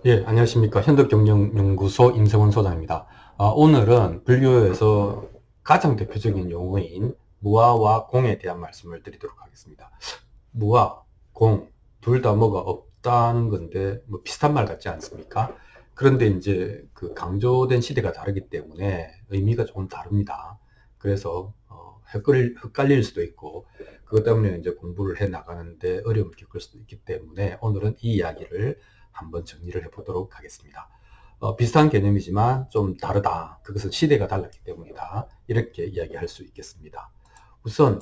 예, 안녕하십니까. 현덕경영연구소 임성원 소장입니다. 오늘은 불교에서 가장 대표적인 용어인 무아와 공에 대한 말씀을 드리도록 하겠습니다. 무아, 공, 둘 다 뭐가 없다는 건데, 뭐 비슷한 말 같지 않습니까? 그런데 이제 그 강조된 시대가 다르기 때문에 의미가 조금 다릅니다. 그래서, 헷갈릴 수도 있고, 그것 때문에 이제 공부를 해 나가는데 어려움을 겪을 수도 있기 때문에 오늘은 이 이야기를 한번 정리를 해보도록 하겠습니다. 비슷한 개념이지만 좀 다르다. 그것은 시대가 달랐기 때문이다. 이렇게 이야기할 수 있겠습니다. 우선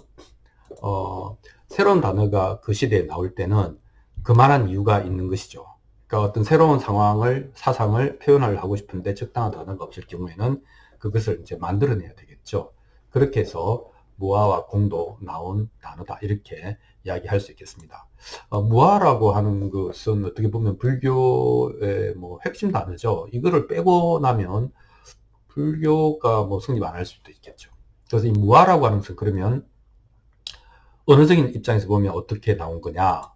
새로운 단어가 그 시대에 나올 때는 그만한 이유가 있는 것이죠. 그러니까 어떤 새로운 상황을, 사상을 표현을 하고 싶은데 적당한 단어가 없을 경우에는 그것을 이제 만들어내야 되겠죠. 그렇게 해서 무아와 공도 나온 단어다. 이렇게 이야기할 수 있겠습니다. 무아라고 하는 것은 어떻게 보면 불교의 뭐 핵심 단어죠. 이거를 빼고 나면 불교가 뭐 성립 안 할 수도 있겠죠. 그래서 이 무아라고 하는 것은 그러면 언어적인 입장에서 보면 어떻게 나온 거냐?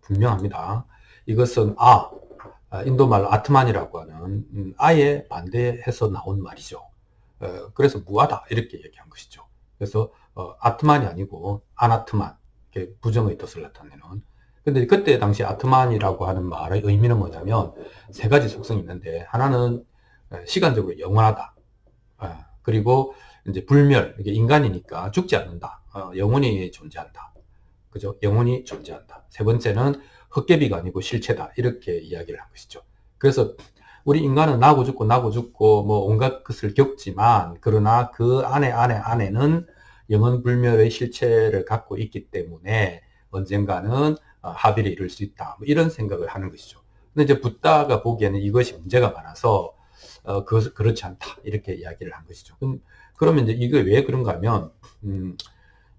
분명합니다. 이것은 인도말로 아트만이라고 하는 아에 반대해서 나온 말이죠. 그래서 무아다 이렇게 얘기한 것이죠. 그래서 아트만이 아니고 아나트만, 이렇게 부정의 뜻을 나타내는. 근데 그때 당시 아트만이라고 하는 말의 의미는 뭐냐면 세 가지 속성이 있는데, 하나는 시간적으로 영원하다. 그리고 이제 불멸, 이게 인간이니까 죽지 않는다. 영원히 존재한다. 그죠? 영원히 존재한다. 세 번째는 헛개비가 아니고 실체다. 이렇게 이야기를 한 것이죠. 그래서 우리 인간은 나고 죽고 뭐 온갖 것을 겪지만, 그러나 그 안에는 영원 불멸의 실체를 갖고 있기 때문에 언젠가는 합의를 이룰 수 있다. 뭐 이런 생각을 하는 것이죠. 근데 이제 붓다가 보기에는 이것이 문제가 많아서 그렇지 않다. 이렇게 이야기를 한 것이죠. 그러면 이제 이게 왜 그런가 하면,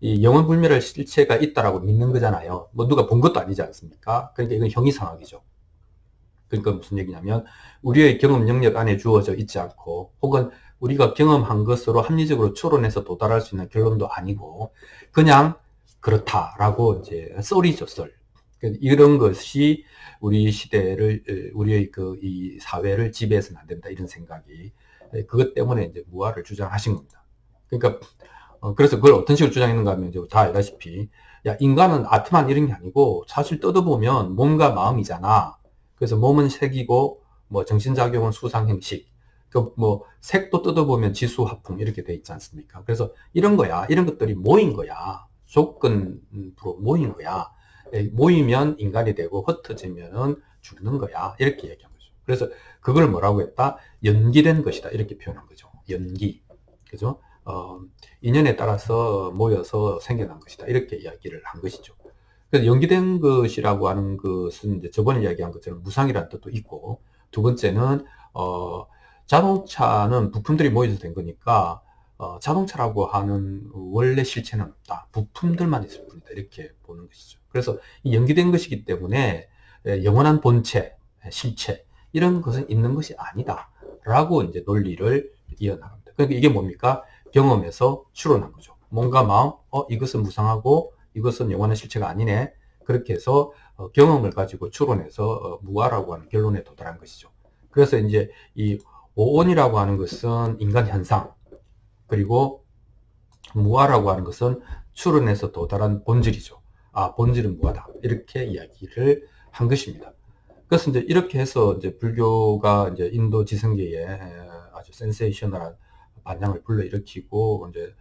이 영원불멸의 실체가 있다라고 믿는 거잖아요. 뭐 누가 본 것도 아니지 않습니까? 그러니까 이건 형이상학이죠. 그러니까 무슨 얘기냐면 우리의 경험 영역 안에 주어져 있지 않고, 혹은 우리가 경험한 것으로 합리적으로 추론해서 도달할 수 있는 결론도 아니고, 그냥 그렇다라고 이제 썰이죠, 썰. 이런 것이 우리 시대를, 우리의 이 사회를 지배해서는 안 된다, 이런 생각이, 그것 때문에 이제 무아를 주장하신 겁니다. 그러니까 그래서 그걸 어떤 식으로 주장했는가 하면 이제 다 알다시피, 야, 인간은 아트만 이런 게 아니고 사실 뜯어보면 몸과 마음이잖아. 그래서 몸은 색이고 뭐 정신작용은 수상형식, 그 뭐 색도 뜯어보면 지수화풍 이렇게 돼 있지 않습니까? 그래서 이런 거야, 이런 것들이 모인 거야, 조건으로 모인 거야. 모이면 인간이 되고 흩어지면은 죽는 거야, 이렇게 얘기한 거죠. 그래서 그걸 뭐라고 했다? 연기된 것이다, 이렇게 표현한 거죠. 연기. 그죠? 인연에 따라서 모여서 생겨난 것이다, 이렇게 이야기를 한 것이죠. 그래서 연기된 것이라고 하는 것은 이제 저번에 이야기한 것처럼 무상이라는 뜻도 있고, 두 번째는 자동차는 부품들이 모여서 된 거니까 자동차라고 하는 원래 실체는 없다. 부품들만 있을 뿐이다. 이렇게 보는 것이죠. 그래서 이 연기된 것이기 때문에 영원한 본체, 실체 이런 것은 있는 것이 아니다. 라고 이제 논리를 이어나갑니다. 그러니까 이게 뭡니까? 경험에서 추론한 거죠. 몸과 마음, 이것은 무상하고 이것은 영원한 실체가 아니네. 그렇게 해서 경험을 가지고 추론해서 무아라고 하는 결론에 도달한 것이죠. 그래서 이제 이 오온이라고 하는 것은 인간 현상, 그리고 무아라고 하는 것은 추론해서 도달한 본질이죠. 본질은 무아다. 이렇게 이야기를 한 것입니다. 그래서 이제 이렇게 해서 이제 불교가 이제 인도 지성계에 아주 센세이셔널한 반향을 불러일으키고 이제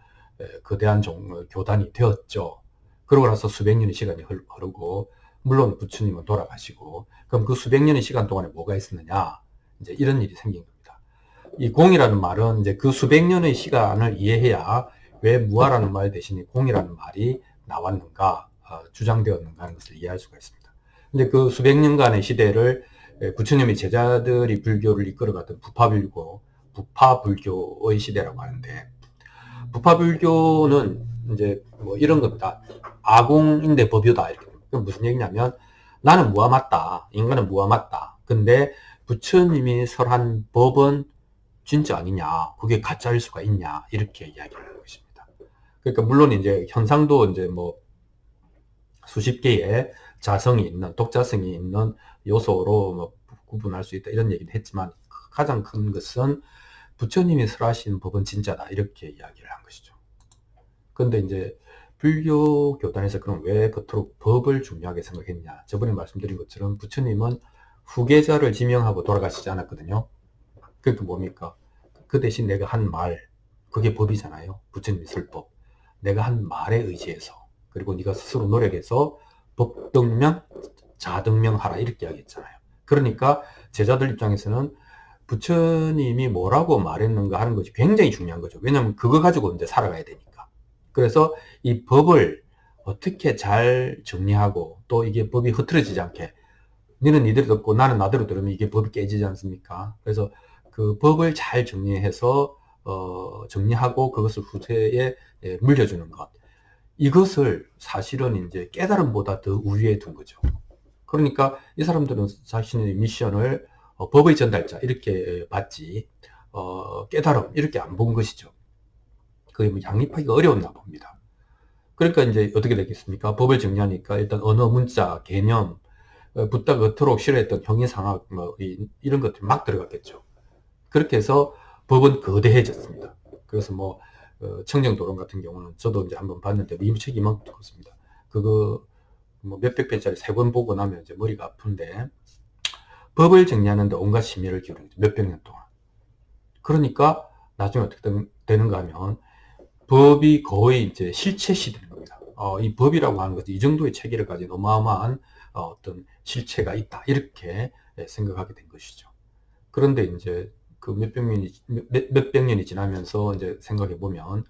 거대한 교단이 되었죠. 그러고 나서 수백 년의 시간이 흐르고, 물론 부처님은 돌아가시고, 그럼 그 수백 년의 시간 동안에 뭐가 있었느냐? 이제 이런 일이 생긴 겁니다. 이 공이라는 말은 이제 그 수백 년의 시간을 이해해야 왜 무아라는 말 대신에 공이라는 말이 나왔는가, 주장되었는가 하는 것을 이해할 수가 있습니다. 근데 그 수백 년간의 시대를 부처님의 제자들이 불교를 이끌어갔던 부파불교의 시대라고 하는데, 부파불교는 이제 뭐 이런 겁니다. 아공인데 법유다, 이렇게. 그럼 무슨 얘기냐면 나는 무아 맞다, 인간은 무아 맞다. 근데 부처님이 설한 법은 진짜 아니냐, 그게 가짜일 수가 있냐, 이렇게 이야기를 하는 것입니다. 그러니까 물론 이제 현상도 이제 뭐 수십 개의 자성이 있는, 독자성이 있는 요소로 뭐 구분할 수 있다 이런 얘기도 했지만 가장 큰 것은 부처님이 설하신 법은 진짜다 이렇게 이야기를 한 것이죠. 그런데 이제 불교 교단에서 그럼 왜 그토록 법을 중요하게 생각했냐? 저번에 말씀드린 것처럼 부처님은 후계자를 지명하고 돌아가시지 않았거든요. 그게 뭡니까? 그 대신 내가 한 말, 그게 법이잖아요. 부처님이 쓸 법. 내가 한 말에 의지해서, 그리고 네가 스스로 노력해서 법등명, 자등명하라 이렇게 이야기했잖아요. 그러니까 제자들 입장에서는 부처님이 뭐라고 말했는가 하는 것이 굉장히 중요한 거죠. 왜냐하면 그거 가지고 이제 살아가야 되니까. 그래서 이 법을 어떻게 잘 정리하고 또 이게 법이 흐트러지지 않게 너는 니대로 듣고 나는 나대로 들으면 이게 법이 깨지지 않습니까? 그래서 그 법을 잘 정리해서 정리하고 그것을 후세에 물려주는 것. 이것을 사실은 이제 깨달음보다 더 우위에 둔 거죠. 그러니까 이 사람들은 자신의 미션을 법의 전달자 이렇게 봤지 깨달음 이렇게 안 본 것이죠. 그게 뭐 양립하기가 어려웠나 봅니다. 그러니까 이제 어떻게 되겠습니까? 법을 정리하니까 일단 언어, 문자, 개념, 붓다 그토록 싫어했던 형이상학 뭐 이런 것들이 막 들어갔겠죠. 그렇게 해서 법은 거대해졌습니다. 그래서 뭐 청정도론 같은 경우는 저도 이제 한번 봤는데 미무책 이만큼 들었습니다. 그거 뭐 몇백 페이지짜리 3권 보고 나면 이제 머리가 아픈데 법을 정리하는데 온갖 심혈을 기울인 거죠. 몇백 년 동안. 그러니까 나중에 어떻게 되는가 하면 법이 거의 이제 실체시 되는 겁니다. 이 법이라고 하는 것이 이 정도의 체계를 가진 어마어마한 어떤 실체가 있다. 이렇게 생각하게 된 것이죠. 그런데 이제 그 몇백 년이 지나면서 이제 생각해 보면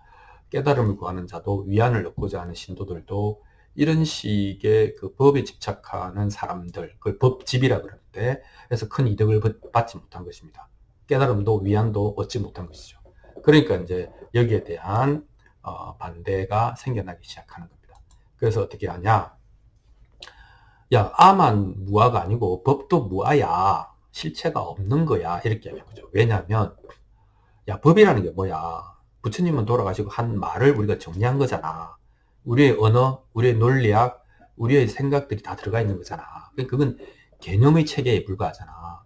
깨달음을 구하는 자도 위안을 얻고자 하는 신도들도 이런 식의 그 법에 집착하는 사람들, 그걸 법집이라 그러는데, 그래서 큰 이득을 받지 못한 것입니다. 깨달음도 위안도 얻지 못한 것이죠. 그러니까 이제 여기에 대한 반대가 생겨나기 시작하는 겁니다. 그래서 어떻게 하냐? 야, 아만 무아가 아니고 법도 무아야. 실체가 없는 거야. 이렇게 하는 거죠. 왜냐하면 야, 법이라는 게 뭐야? 부처님은 돌아가시고 한 말을 우리가 정리한 거잖아. 우리의 언어, 우리의 논리학, 우리의 생각들이 다 들어가 있는 거잖아. 그건 개념의 체계에 불과하잖아.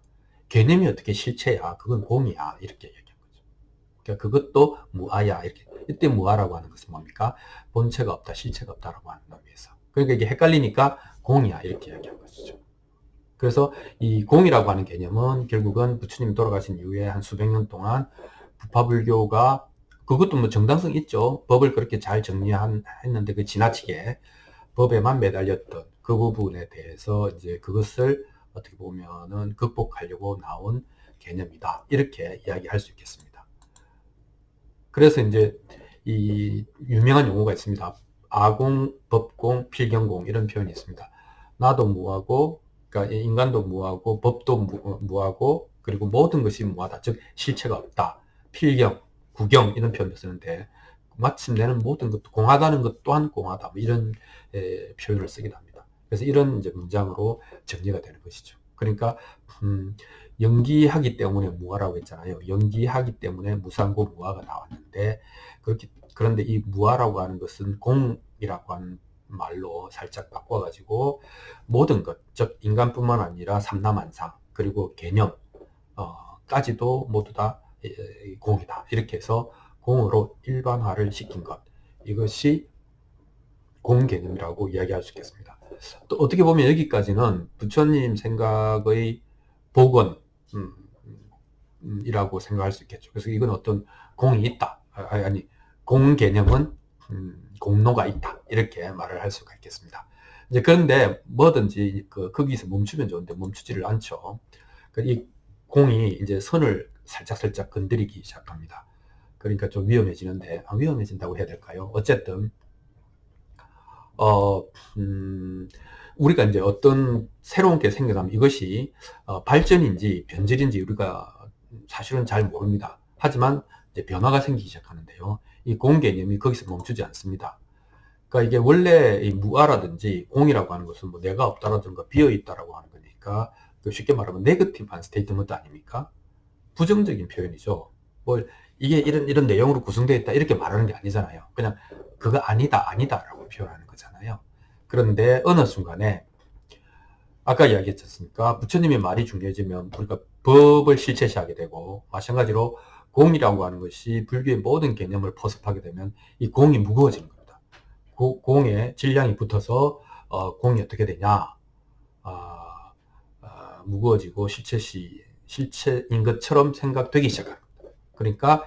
개념이 어떻게 실체야? 그건 공이야. 이렇게 얘기한 거죠. 그러니까 그것도 무아야. 이렇게. 이때 무아라고 하는 것은 뭡니까? 본체가 없다, 실체가 없다라고 하는 의미에서. 그러니까 이게 헷갈리니까 공이야. 이렇게 얘기한 것이죠. 그래서 이 공이라고 하는 개념은 결국은 부처님이 돌아가신 이후에 한 수백 년 동안 부파불교가 그것도 뭐 정당성 있죠. 법을 그렇게 잘 정리했는데 그 지나치게 법에만 매달렸던 그 부분에 대해서 이제 그것을 어떻게 보면은 극복하려고 나온 개념이다. 이렇게 이야기할 수 있겠습니다. 그래서 이제 이 유명한 용어가 있습니다. 아공, 법공, 필경공 이런 표현이 있습니다. 나도 무하고, 그러니까 인간도 무하고, 법도 무하고, 그리고 모든 것이 무하다. 즉 실체가 없다. 필경, 구경 이런 표현을 쓰는데 마침내는 모든 것도 공하다는 것 또한 공하다. 뭐 이런 표현을 쓰기도 합니다. 그래서 이런 이제 문장으로 정리가 되는 것이죠. 그러니까 연기하기 때문에 무아라고 했잖아요. 연기하기 때문에 무상고 무아가 나왔는데 그런데 이 무아라고 하는 것은 공이라고 하는 말로 살짝 바꿔가지고 모든 것, 즉 인간뿐만 아니라 삼라만상 그리고 개념 까지도 모두 다 공이다. 이렇게 해서 공으로 일반화를 시킨 것. 이것이 공개념이라고 이야기할 수 있겠습니다. 또 어떻게 보면 여기까지는 부처님 생각의 복원, 이라고 생각할 수 있겠죠. 그래서 이건 어떤 공이 있다. 아니, 공 개념은 공로가 있다. 이렇게 말을 할 수가 있겠습니다. 이제 그런데 뭐든지 거기서 멈추면 좋은데 멈추지를 않죠. 이 공이 이제 선을 살짝 건드리기 시작합니다. 그러니까 좀 위험해지는데, 위험해진다고 해야 될까요? 어쨌든, 우리가 이제 어떤 새로운 게 생겨나면 이것이 발전인지 변질인지 우리가 사실은 잘 모릅니다. 하지만 이제 변화가 생기기 시작하는데요. 이 공 개념이 거기서 멈추지 않습니다. 그러니까 이게 원래 이 무아라든지 공이라고 하는 것은 뭐 내가 없다라든가 비어있다라고 하는 거니까 쉽게 말하면 네거티브한 스테이트먼트 아닙니까? 부정적인 표현이죠. 뭐 이게 이런 내용으로 구성되어 있다 이렇게 말하는 게 아니잖아요. 그냥 그거 아니다라고 표현하는 거잖아요. 그런데 어느 순간에 아까 이야기했지 않습니까? 부처님의 말이 중요해지면 우리가 법을 실체시하게 되고, 마찬가지로 공이라고 하는 것이 불교의 모든 개념을 포섭하게 되면 이 공이 무거워지는 겁니다. 공에 질량이 붙어서 공이 어떻게 되냐? 무거워지고 실체인 것처럼 생각되기 시작합니다. 그러니까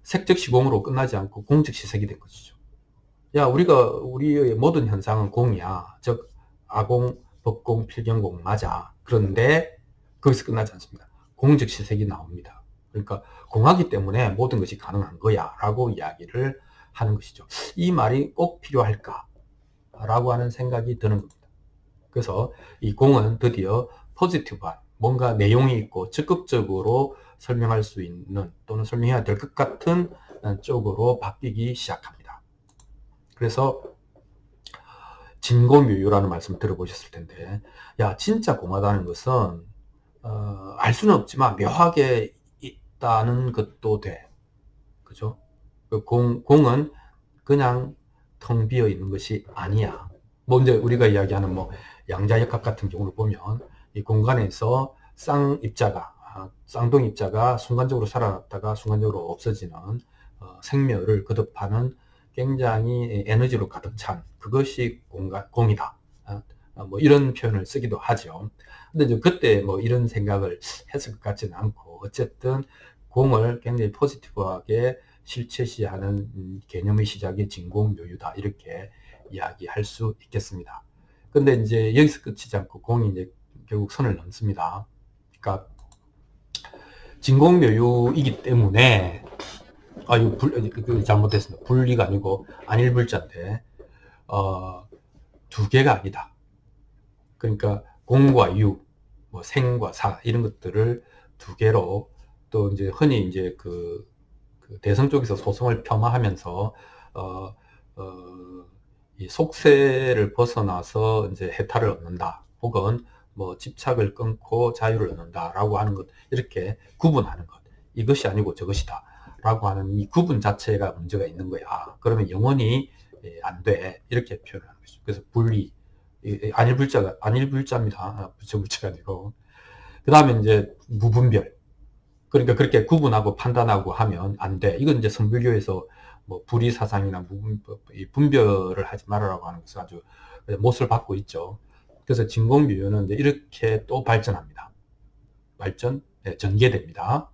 색즉시공으로 끝나지 않고 공즉시색이 된 것이죠. 야, 우리의 모든 현상은 공이야. 즉, 아공, 법공, 필경공 맞아. 그런데 거기서 끝나지 않습니다. 공즉시색이 나옵니다. 그러니까 공하기 때문에 모든 것이 가능한 거야 라고 이야기를 하는 것이죠. 이 말이 꼭 필요할까? 라고 하는 생각이 드는 겁니다. 그래서 이 공은 드디어 포지티브한 뭔가 내용이 있고 적극적으로 설명할 수 있는 또는 설명해야 될 것 같은 쪽으로 바뀌기 시작합니다. 그래서 진공묘유라는 말씀 들어보셨을 텐데, 야, 진짜 공하다는 것은 알 수는 없지만 묘하게 있다는 것도 돼. 그죠? 공은 그냥 텅 비어 있는 것이 아니야. 뭐 이제 우리가 이야기하는 뭐 양자역학 같은 경우를 보면 이 공간에서 쌍둥입자가 순간적으로 살아났다가 순간적으로 없어지는 생멸을 거듭하는 굉장히 에너지로 가득 찬 그것이 공이다. 뭐 이런 표현을 쓰기도 하죠. 근데 이제 그때 뭐 이런 생각을 했을 것 같지는 않고 어쨌든 공을 굉장히 포지티브하게 실체시하는 개념의 시작이 진공묘유다 이렇게 이야기할 수 있겠습니다. 근데 이제 여기서 끝이지 않고 공이 이제 결국 선을 넘습니다. 그러니까 진공묘유이기 때문에 이거 잘못됐습니다. 분리가 아니고 안일불자인데 두 개가 아니다. 그러니까 공과 유, 뭐 생과 사 이런 것들을 두 개로 또 이제 흔히 이제 그 대성 쪽에서 소송을 폄하하면서 이 속세를 벗어나서 이제 해탈을 얻는다. 혹은 뭐 집착을 끊고 자유를 얻는다라고 하는 것, 이렇게 구분하는 것. 이것이 아니고 저것이다. 라고 하는 이 구분 자체가 문제가 있는 거야. 그러면 영원히 안 돼. 이렇게 표현을 하는 것이죠. 그래서 분리. 안일불자입니다. 부처불자가 아니고. 그 다음에 이제 무분별. 그러니까 그렇게 구분하고 판단하고 하면 안 돼. 이건 이제 선불교에서 뭐 불의사상이나 분별을 하지 말아라고 하는 것을 아주 못을 받고 있죠. 그래서 진공묘유는 이렇게 또 발전합니다. 전개됩니다.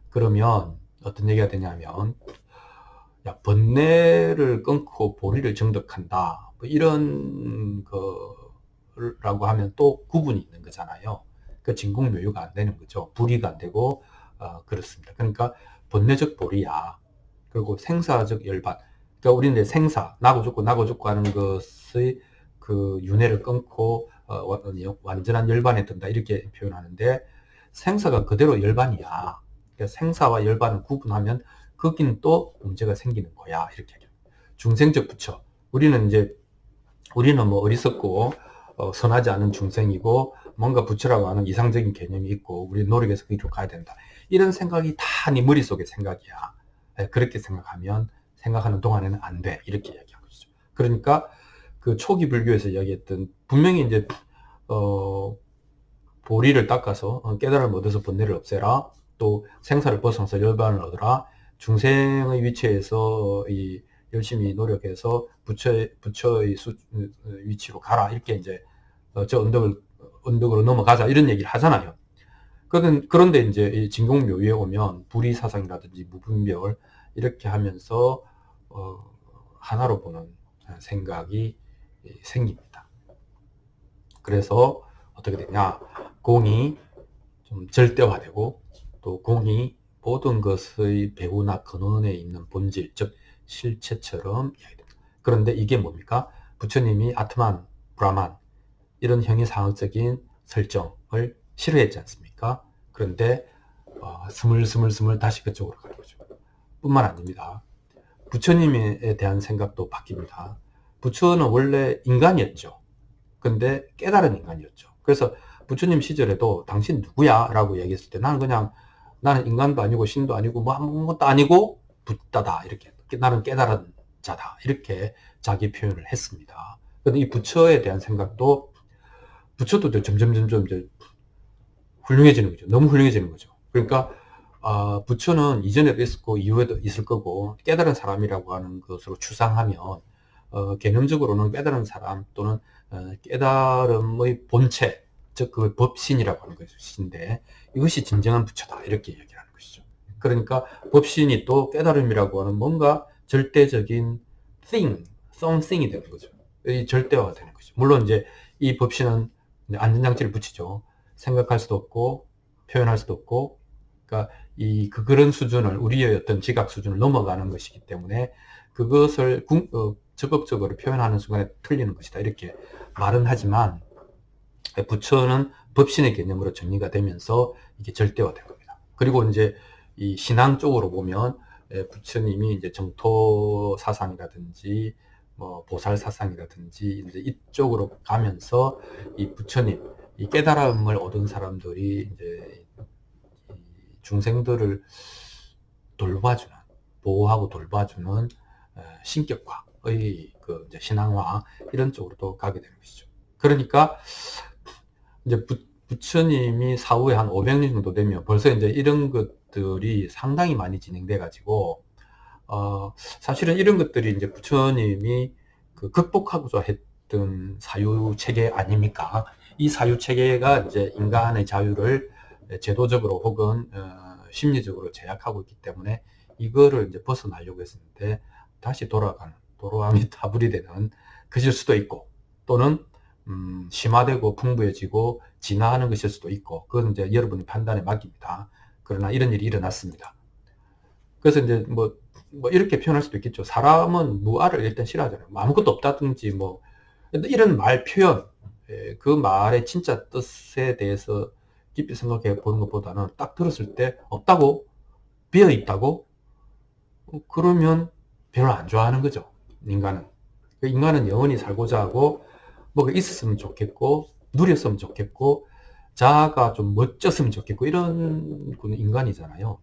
그러면 어떤 얘기가 되냐면, 야, 번뇌를 끊고 보리를 정득한다. 뭐 이런 거라고 하면 또 구분이 있는 거잖아요. 그 진공묘유가 안 되는 거죠. 불의가 안 되고 그렇습니다. 그러니까 번뇌적 보리야. 그리고 생사적 열반. 그러니까 우리는 생사, 나고 죽고 하는 것의 그 윤회를 끊고 완전한 열반에 든다 이렇게 표현하는데, 생사가 그대로 열반이야. 그러니까 생사와 열반을 구분하면 거기는 또 문제가 생기는 거야. 이렇게 하죠. 중생적 부처. 우리는 뭐 어리석고 선하지 않은 중생이고 뭔가 부처라고 하는 이상적인 개념이 있고 우리 노력해서 거기로 가야 된다. 이런 생각이 다 네 머릿속의 생각이야. 그렇게 생각하는 동안에는 안 돼. 이렇게 이야기한 것이죠. 그러니까 그 초기 불교에서 이야기했던 분명히 이제 보리를 닦아서 깨달음을 얻어서 번뇌를 없애라. 또 생사를 벗어나서 열반을 얻어라. 중생의 위치에서 열심히 노력해서 부처의 위치로 가라. 이렇게 이제 저 언덕으로 넘어가자. 이런 얘기를 하잖아요. 그런데 이제 진공묘유에 오면 불의사상이라든지 무분별 이렇게 하면서 하나로 보는 생각이 생깁니다. 그래서 어떻게 되냐? 공이 좀 절대화되고 또 공이 모든 것의 배후나 근원에 있는 본질, 즉 실체처럼 이야기됩니다. 그런데 이게 뭡니까? 부처님이 아트만, 브라만 이런 형이상학적인 설정을 싫어했지 않습니까? 그런데 스물스물 다시 그쪽으로 가는 거죠. 뿐만 아닙니다. 부처님에 대한 생각도 바뀝니다. 부처는 원래 인간이었죠. 근데 깨달은 인간이었죠. 그래서 부처님 시절에도 당신 누구야? 라고 얘기했을 때 나는 인간도 아니고 신도 아니고 뭐 아무것도 아니고 붓다다. 이렇게 나는 깨달은 자다. 이렇게 자기 표현을 했습니다. 근데 이 부처에 대한 생각도 부처도 점점 이제 훌륭해지는 거죠. 너무 훌륭해지는 거죠. 그러니까 부처는 이전에도 있었고 이후에도 있을 거고 깨달은 사람이라고 하는 것으로 추상하면 개념적으로는 깨달은 사람 또는 깨달음의 본체, 즉 그 법신이라고 하는 것인데 이것이 진정한 부처다 이렇게 얘기하는 것이죠. 그러니까 법신이 또 깨달음이라고 하는 뭔가 절대적인 thing, something이 되는 거죠. 이 절대화가 되는 거죠. 물론 이제 이 법신은 안전장치를 붙이죠. 생각할 수도 없고 표현할 수도 없고, 그러니까 그런 수준을 우리의 어떤 지각 수준을 넘어가는 것이기 때문에 그것을 적극적으로 표현하는 순간에 틀리는 것이다 이렇게 말은 하지만 부처는 법신의 개념으로 정리가 되면서 이게 절대화된 겁니다. 그리고 이제 이 신앙 쪽으로 보면 부처님이 이제 정토 사상이라든지 뭐 보살 사상이라든지 이제 이쪽으로 가면서 이 부처님 이 깨달음을 얻은 사람들이 이제 중생들을 돌봐주는, 보호하고 돌봐주는 신격화의 그 이제 신앙화 이런 쪽으로도 가게 되는 것이죠. 그러니까 이제 부처님이 사후에 한 500년 정도 되면 벌써 이제 이런 것들이 상당히 많이 진행돼 가지고 사실은 이런 것들이 이제 부처님이 그 극복하고자 했던 사유 체계 아닙니까? 이 사유 체계가 이제 인간의 자유를 제도적으로 혹은 심리적으로 제약하고 있기 때문에 이거를 이제 벗어나려고 했었는데 다시 도로아미 타불이 되는 것일 수도 있고 또는 심화되고 풍부해지고 진화하는 것일 수도 있고 그건 이제 여러분의 판단에 맡깁니다. 그러나 이런 일이 일어났습니다. 그래서 이제 뭐 이렇게 표현할 수도 있겠죠. 사람은 무아를 일단 싫어하잖아요. 아무것도 없다든지 뭐 이런 말 표현, 그 말의 진짜 뜻에 대해서 깊이 생각해 보는 것보다는 딱 들었을 때 없다고? 비어 있다고? 그러면 별로 안 좋아하는 거죠. 인간은. 인간은 영원히 살고자 하고 뭐가 있었으면 좋겠고 누렸으면 좋겠고 자아가 좀 멋졌으면 좋겠고 이런 인간이잖아요.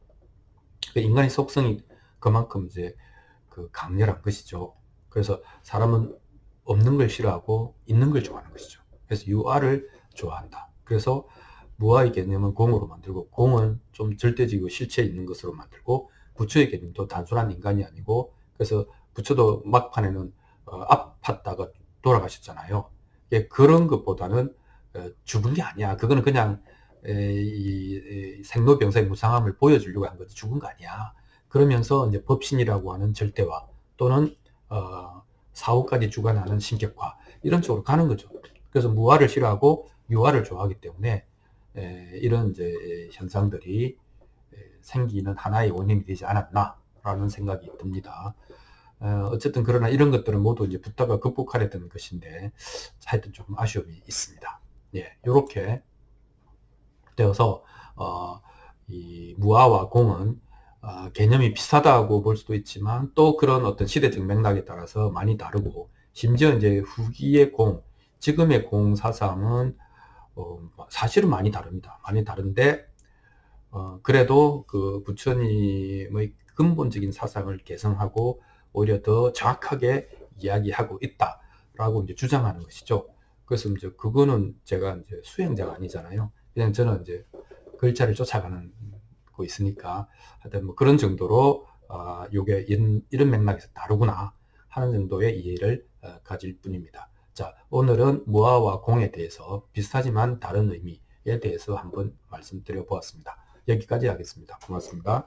인간의 속성이 그만큼 이제 그 강렬한 것이죠. 그래서 사람은 없는 걸 싫어하고 있는 걸 좋아하는 것이죠. 그래서 유아를 좋아한다. 그래서 무아의 개념은 공으로 만들고 공은 좀 절대적이고 실체 있는 것으로 만들고 부처의 개념도 단순한 인간이 아니고 그래서 부처도 막판에는 아팠다가 돌아가셨잖아요. 그런 것보다는 죽은 게 아니야. 그거는 그냥 생로병사의 무상함을 보여주려고 한 거지 죽은 거 아니야. 그러면서 이제 법신이라고 하는 절대화 또는 사후까지 주관하는 신격화 이런 쪽으로 가는 거죠. 그래서 무아를 싫어하고 유아를 좋아하기 때문에 이런 이제 현상들이 생기는 하나의 원인이 되지 않았나라는 생각이 듭니다. 어쨌든 그러나 이런 것들은 모두 이제 붓다가 극복하려던 것인데 하여튼 좀 아쉬움이 있습니다. 예, 이렇게 되어서 이 무아와 공은 개념이 비슷하다고 볼 수도 있지만 또 그런 어떤 시대적 맥락에 따라서 많이 다르고 심지어 이제 후기의 공, 지금의 공 사상은 사실은 많이 다릅니다. 많이 다른데 그래도 그 부처님의 근본적인 사상을 개성하고 오히려 더 정확하게 이야기하고 있다라고 이제 주장하는 것이죠. 그래서 이제 그거는 제가 이제 수행자가 아니잖아요. 그냥 저는 이제 글자를 쫓아가는 거 있으니까 하여튼 뭐 그런 정도로 요게 이런 맥락에서 다르구나 하는 정도의 이해를 가질 뿐입니다. 자, 오늘은 무아와 공에 대해서 비슷하지만 다른 의미에 대해서 한번 말씀드려 보았습니다. 여기까지 하겠습니다. 고맙습니다.